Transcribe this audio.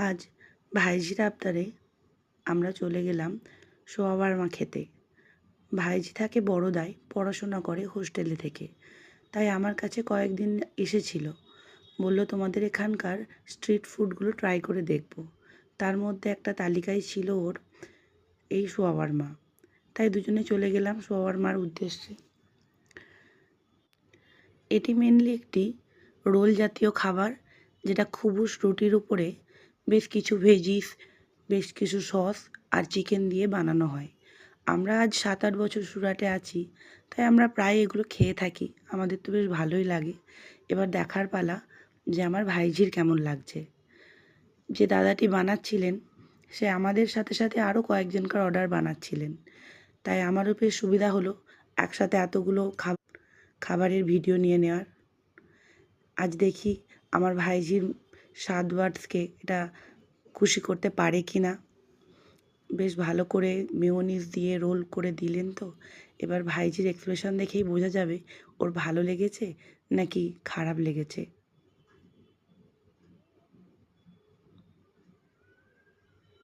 আজ ভাইঝির আবদারে আমরা চলে গেলাম শোয়াবারমা খেতে। ভাইঝি থাকে বড়দায়, পড়াশোনা করে হোস্টেলে থেকে। তাই আমার কাছে কয়েকদিন এসেছিল, বলল তোমাদের এখানকার স্ট্রিট ফুডগুলো ট্রাই করে দেখব। তার মধ্যে একটা তালিকায় ছিল ওর এই শোয়াবারমা। তাই দুজনে চলে গেলাম শোয়াবারমার উদ্দেশ্যে। এটি মেনলি একটি রোল জাতীয় খাবার, যেটা খুবুস রুটির উপরে বেশ কিছু ভেজিস, বেশ কিছু সস আর চিকেন দিয়ে বানানো হয়। আমরা আজ 7-8 বছর সুরাটে আছি, তাই আমরা প্রায় এগুলো খেয়ে থাকি। আমাদের তো বেশ ভালোই লাগে। এবার দেখার পালা যে আমার ভাইঝির কেমন লাগছে। যে দাদাটি বানাচ্ছিলেন সে আমাদের সাথে সাথে আরও কয়েকজনকার অর্ডার বানাচ্ছিলেন। তাই আমারও বেশ সুবিধা হলো একসাথে এতগুলো খাবারের ভিডিও নিয়ে নেওয়ার। আজ দেখি আমার ভাইঝির স্বাদ বাডসকে এটা খুশি করতে পারে কি না। বেশ ভালো করে মেয়োনিজ দিয়ে রোল করে দিলেন তো। এবার ভাইঝির এক্সপ্রেশন দেখেই বোঝা যাবে ওর ভালো লেগেছে নাকি খারাপ লেগেছে।